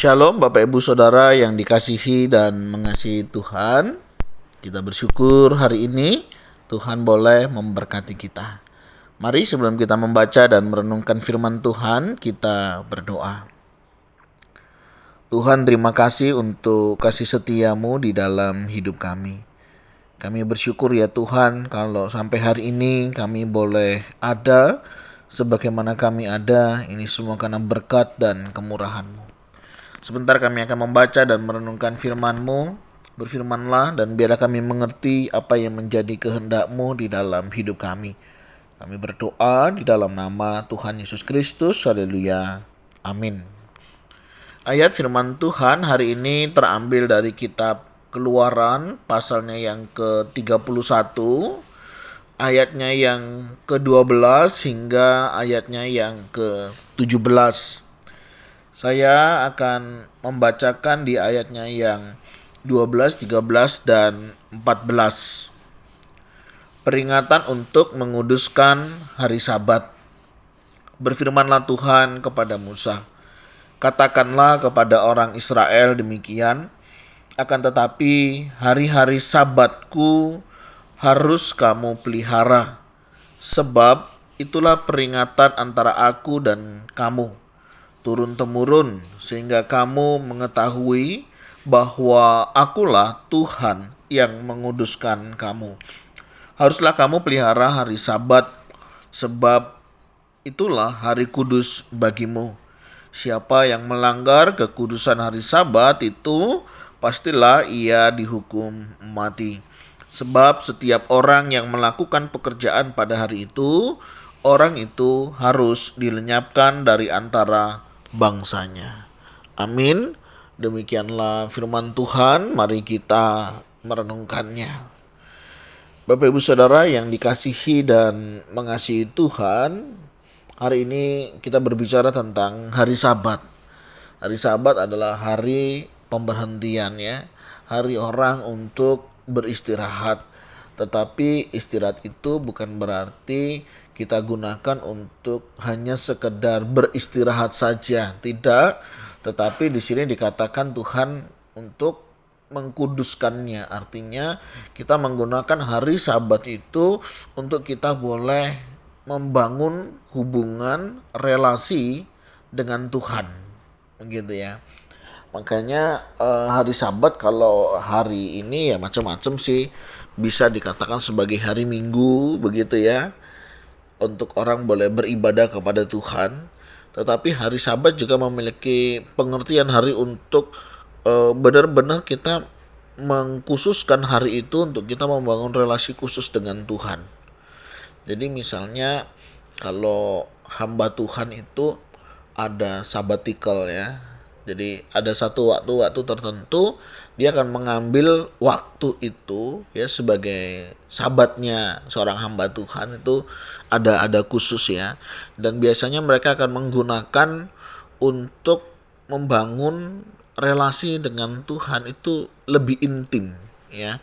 Shalom Bapak Ibu Saudara yang dikasihi dan mengasihi Tuhan. Kita bersyukur hari ini Tuhan boleh memberkati kita. Mari sebelum kita membaca dan merenungkan firman Tuhan, kita berdoa. Tuhan, terima kasih untuk kasih setiamu di dalam hidup kami. Kami bersyukur ya Tuhan kalau sampai hari ini kami boleh ada sebagaimana kami ada. Ini semua karena berkat dan kemurahan-Mu. Sebentar kami akan membaca dan merenungkan firman-Mu. Berfirmanlah dan biarlah kami mengerti apa yang menjadi kehendak-Mu di dalam hidup kami. Kami berdoa di dalam nama Tuhan Yesus Kristus. Haleluya. Amin. Ayat firman Tuhan hari ini terambil dari kitab Keluaran pasalnya yang ke-31, ayatnya yang ke-12 hingga ayatnya yang ke-17. Saya akan membacakan di ayatnya yang 12, 13, dan 14. Peringatan untuk menguduskan hari Sabat. Berfirmanlah Tuhan kepada Musa, katakanlah kepada orang Israel demikian, akan tetapi hari-hari Sabatku harus kamu pelihara, sebab itulah peringatan antara aku dan kamu, turun-temurun, sehingga kamu mengetahui bahwa akulah Tuhan yang menguduskan kamu. Haruslah kamu pelihara hari Sabat, sebab itulah hari kudus bagimu. Siapa yang melanggar kekudusan hari Sabat itu, pastilah ia dihukum mati. Sebab setiap orang yang melakukan pekerjaan pada hari itu, orang itu harus dilenyapkan dari antara bangsanya. Amin. Demikianlah firman Tuhan, mari kita merenungkannya. Bapak Ibu Saudara yang dikasihi dan mengasihi Tuhan, hari ini kita berbicara tentang hari Sabat. Hari Sabat adalah hari pemberhentian ya, hari orang untuk beristirahat. Tetapi istirahat itu bukan berarti kita gunakan untuk hanya sekedar beristirahat saja, tidak. Tetapi di sini dikatakan Tuhan untuk mengkuduskannya. Artinya kita menggunakan hari Sabat itu untuk kita boleh membangun hubungan relasi dengan Tuhan. Begitu ya. Makanya hari Sabat kalau hari ini ya macam-macam sih. Bisa dikatakan sebagai hari Minggu begitu ya. Untuk orang boleh beribadah kepada Tuhan. Tetapi hari Sabat juga memiliki pengertian hari untuk benar-benar kita mengkhususkan hari itu untuk kita membangun relasi khusus dengan Tuhan. Jadi misalnya kalau hamba Tuhan itu ada sabbatical ya. Jadi ada satu waktu tertentu dia akan mengambil waktu itu ya sebagai sabatnya seorang hamba Tuhan itu ada khusus ya. Dan biasanya mereka akan menggunakan untuk membangun relasi dengan Tuhan itu lebih intim ya.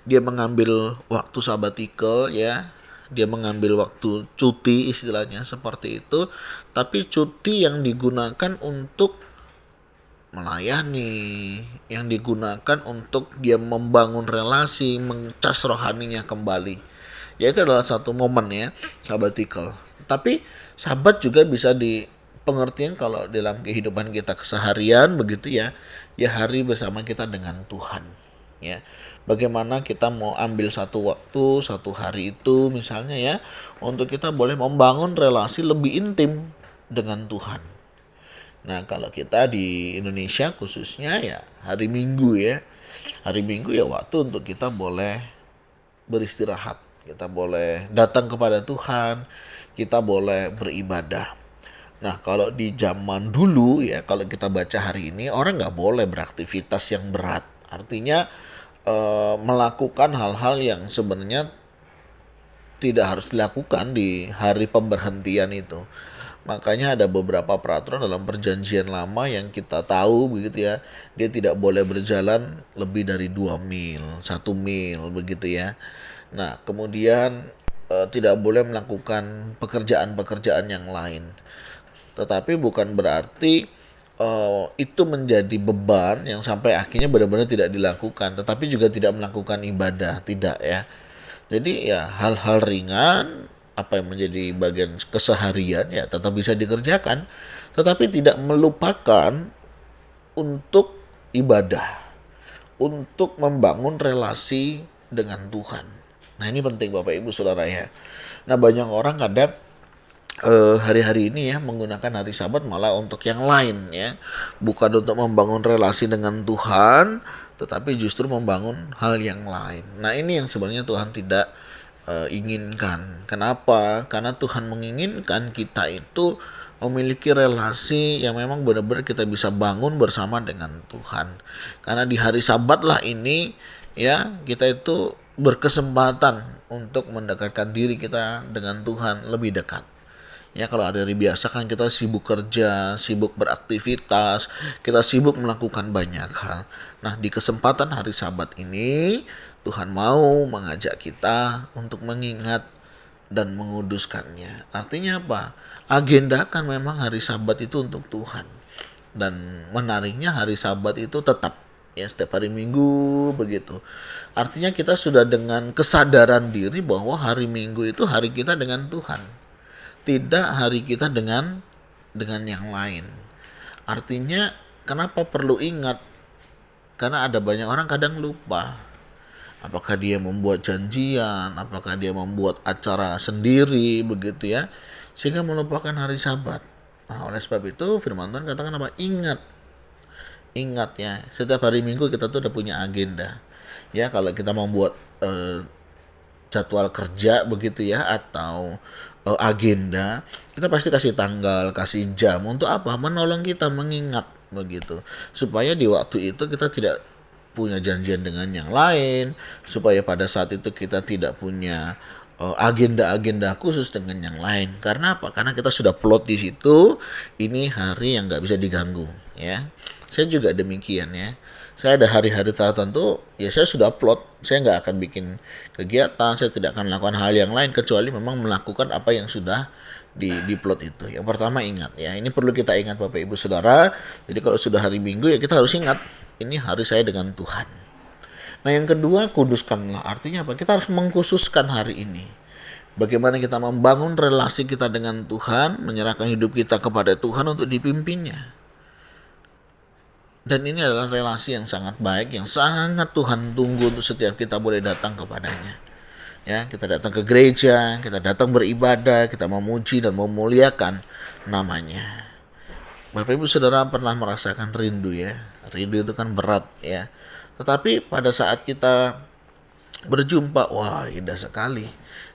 Dia mengambil waktu sabbatical ya. Dia mengambil waktu cuti istilahnya seperti itu. Tapi cuti yang digunakan untuk melayani, yang digunakan untuk dia membangun relasi, mencas rohaninya kembali. Ya itu adalah satu momen ya, sabbatical. Tapi Sabat juga bisa di pengertian kalau dalam kehidupan kita keseharian begitu ya, ya hari bersama kita dengan Tuhan. Ya, bagaimana kita mau ambil satu waktu, satu hari itu misalnya ya, untuk kita boleh membangun relasi lebih intim dengan Tuhan. Nah kalau kita di Indonesia khususnya ya hari Minggu ya. Hari Minggu ya waktu untuk kita boleh beristirahat. Kita boleh datang kepada Tuhan. Kita boleh beribadah. Nah kalau di zaman dulu ya, kalau kita baca hari ini, orang gak boleh beraktivitas yang berat. Artinya melakukan hal-hal yang sebenarnya tidak harus dilakukan di hari pemberhentian itu. Makanya ada beberapa peraturan dalam perjanjian lama yang kita tahu begitu ya. Dia tidak boleh berjalan lebih dari 2 mil, 1 mil begitu ya. Nah, kemudian tidak boleh melakukan pekerjaan-pekerjaan yang lain. Tetapi bukan berarti itu menjadi beban yang sampai akhirnya benar-benar tidak dilakukan, tetapi juga tidak melakukan ibadah, tidak ya. Jadi ya hal-hal ringan apa yang menjadi bagian keseharian ya tetap bisa dikerjakan, tetapi tidak melupakan untuk ibadah, untuk membangun relasi dengan Tuhan. Nah ini penting Bapak Ibu Saudara ya. Nah banyak orang kadang hari-hari ini ya menggunakan hari Sabat malah untuk yang lain ya, bukan untuk membangun relasi dengan Tuhan, tetapi justru membangun hal yang lain. Nah ini yang sebenarnya Tuhan tidak inginkan. Kenapa? Karena Tuhan menginginkan kita itu memiliki relasi yang memang benar-benar kita bisa bangun bersama dengan Tuhan. Karena di hari Sabat lah ini ya kita itu berkesempatan untuk mendekatkan diri kita dengan Tuhan lebih dekat. Ya kalau hari biasa kan kita sibuk kerja, sibuk beraktivitas, kita sibuk melakukan banyak hal. Nah di kesempatan hari Sabat ini Tuhan mau mengajak kita untuk mengingat dan menguduskannya. Artinya apa? Agendakan memang hari Sabat itu untuk Tuhan. Dan menariknya hari Sabat itu tetap ya setiap hari Minggu begitu. Artinya kita sudah dengan kesadaran diri bahwa hari Minggu itu hari kita dengan Tuhan, tidak hari kita dengan yang lain. Artinya kenapa perlu ingat? Karena ada banyak orang kadang lupa. Apakah dia membuat janjian, apakah dia membuat acara sendiri begitu ya, sehingga melupakan hari Sabat. Nah, oleh sebab itu firman Tuhan katakan apa? Ingat. Ingat ya, setiap hari Minggu kita tuh udah punya agenda. Ya, kalau kita membuat jadwal kerja begitu ya atau agenda, kita pasti kasih tanggal, kasih jam untuk apa? Menolong kita mengingat begitu. Supaya di waktu itu kita tidak punya janjian dengan yang lain, supaya pada saat itu kita tidak punya agenda-agenda khusus dengan yang lain. Karena apa? Karena kita sudah plot di situ, ini hari yang nggak bisa diganggu ya. Saya juga demikian ya. Saya ada hari-hari tertentu, ya saya sudah plot, saya nggak akan bikin kegiatan, saya tidak akan melakukan hal yang lain kecuali memang melakukan apa yang sudah di plot itu. Yang pertama ingat ya, ini perlu kita ingat Bapak Ibu Saudara. Jadi kalau sudah hari Minggu ya kita harus ingat, ini hari saya dengan Tuhan. Nah yang kedua, kuduskanlah. Artinya apa? Kita harus mengkhususkan hari ini. Bagaimana kita membangun relasi kita dengan Tuhan, menyerahkan hidup kita kepada Tuhan untuk dipimpinnya. Dan ini adalah relasi yang sangat baik, yang sangat Tuhan tunggu untuk setiap kita boleh datang kepadanya. Ya, kita datang ke gereja, kita datang beribadah, kita memuji dan memuliakan namanya. Bapak Ibu Saudara pernah merasakan rindu ya. Rindu itu kan berat ya. Tetapi pada saat kita berjumpa, wah indah sekali.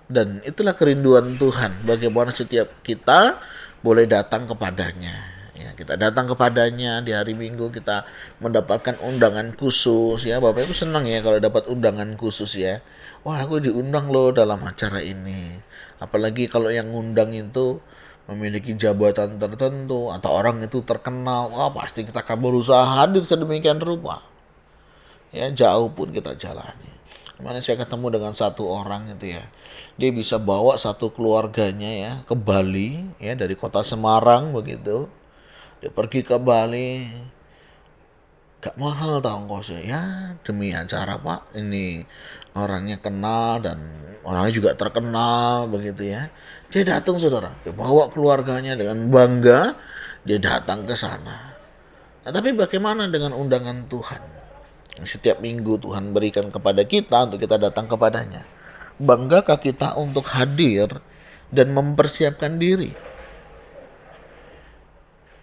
Dan itulah kerinduan Tuhan, bagaimana setiap kita boleh datang kepadanya. Ya, kita datang kepadanya di hari Minggu, kita mendapatkan undangan khusus ya. Bapak Ibu senang ya kalau dapat undangan khusus ya. Wah aku diundang loh dalam acara ini. Apalagi kalau yang ngundang itu memiliki jabatan tertentu atau orang itu terkenal, wah pasti kita akan berusaha hadir sedemikian rupa. Ya jauh pun kita jalani. Kemarin saya ketemu dengan satu orang itu ya, dia bisa bawa satu keluarganya ya ke Bali ya dari kota Semarang begitu. Dia pergi ke Bali, gak mahal tau ongkosnya ya demi acara Pak. Ini orangnya kenal dan orangnya juga terkenal begitu ya. Dia datang saudara, dia bawa keluarganya dengan bangga, dia datang ke sana. Nah, tapi bagaimana dengan undangan Tuhan? Setiap minggu Tuhan berikan kepada kita untuk kita datang kepadanya. Banggakah kita untuk hadir dan mempersiapkan diri?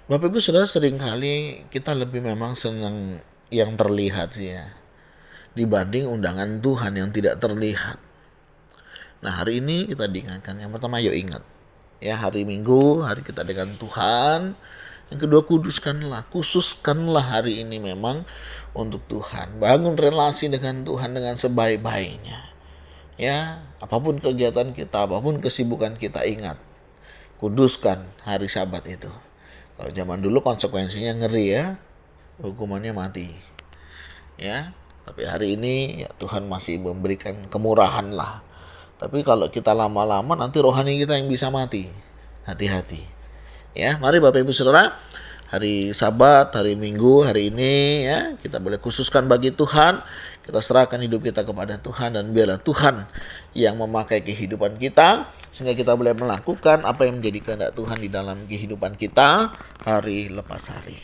Bapak Ibu Saudara, seringkali kita lebih memang senang yang terlihat sih ya, dibanding undangan Tuhan yang tidak terlihat. Nah hari ini kita diingatkan, yang pertama yuk ingat ya, hari Minggu hari kita dengan Tuhan. Yang kedua, khususkanlah hari ini memang untuk Tuhan. Bangun relasi dengan Tuhan dengan sebaik-baiknya ya. Apapun kegiatan kita, apapun kesibukan kita, ingat kuduskan hari Sabat itu. Kalau zaman dulu konsekuensinya ngeri ya, hukumannya mati ya. Tapi hari ini ya Tuhan masih memberikan kemurahan lah. Tapi kalau kita lama-lama nanti rohani kita yang bisa mati. Hati-hati ya. Mari Bapak Ibu Saudara, hari Sabat, hari Minggu, hari ini ya kita boleh khususkan bagi Tuhan. Kita serahkan hidup kita kepada Tuhan dan biarlah Tuhan yang memakai kehidupan kita sehingga kita boleh melakukan apa yang menjadi kehendak Tuhan di dalam kehidupan kita hari lepas hari.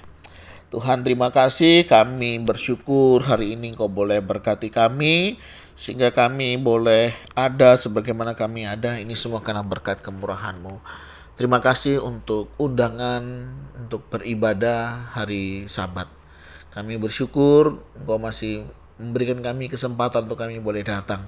Tuhan terima kasih, kami bersyukur hari ini Engkau boleh berkati kami sehingga kami boleh ada sebagaimana kami ada. Ini semua karena berkat kemurahan-Mu. Terima kasih untuk undangan untuk beribadah hari Sabat. Kami bersyukur Engkau masih memberikan kami kesempatan untuk kami boleh datang.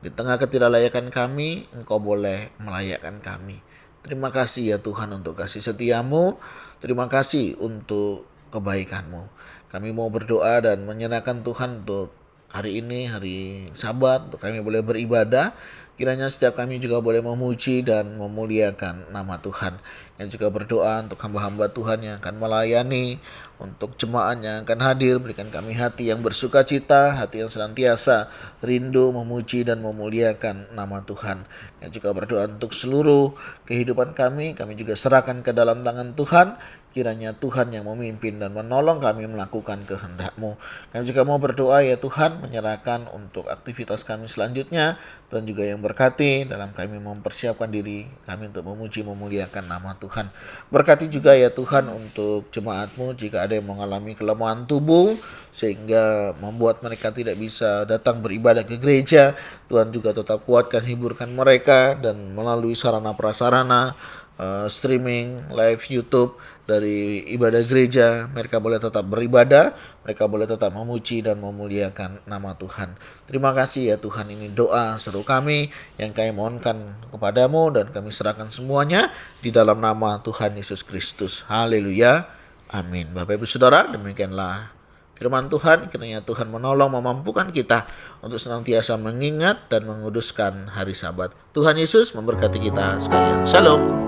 Di tengah ketidaklayakan kami, Engkau boleh melayakkan kami. Terima kasih ya Tuhan untuk kasih setia-Mu. Terima kasih untuk kebaikan-Mu. Kami mau berdoa dan menyerahkan Tuhan untuk hari ini, hari Sabat, untuk kami boleh beribadah. Kiranya setiap kami juga boleh memuji dan memuliakan nama Tuhan. Yang juga berdoa untuk hamba-hamba Tuhan yang akan melayani, untuk jemaat yang akan hadir. Berikan kami hati yang bersuka cita, hati yang senantiasa rindu memuji dan memuliakan nama Tuhan. Yang juga berdoa untuk seluruh kehidupan kami juga serahkan ke dalam tangan Tuhan. Kiranya Tuhan yang memimpin dan menolong kami melakukan kehendak-Mu. Kami juga mau berdoa ya Tuhan, menyerahkan untuk aktivitas kami selanjutnya. Tuhan juga yang berkati dalam kami mempersiapkan diri kami untuk memuji memuliakan nama Tuhan. Berkati juga ya Tuhan untuk jemaat-Mu jika ada yang mengalami kelemahan tubuh sehingga membuat mereka tidak bisa datang beribadah ke gereja. Tuhan juga tetap kuatkan, hiburkan mereka dan melalui sarana prasarana streaming live YouTube dari ibadah gereja, mereka boleh tetap beribadah, mereka boleh tetap memuji dan memuliakan nama Tuhan. Terima kasih ya Tuhan, ini doa seru kami yang kami mohonkan kepadamu dan kami serahkan semuanya di dalam nama Tuhan Yesus Kristus. Haleluya, amin. Bapak Ibu Saudara, demikianlah firman Tuhan. Kiranya Tuhan menolong, memampukan kita untuk senantiasa mengingat dan menguduskan hari Sabat. Tuhan Yesus memberkati kita sekalian. Shalom.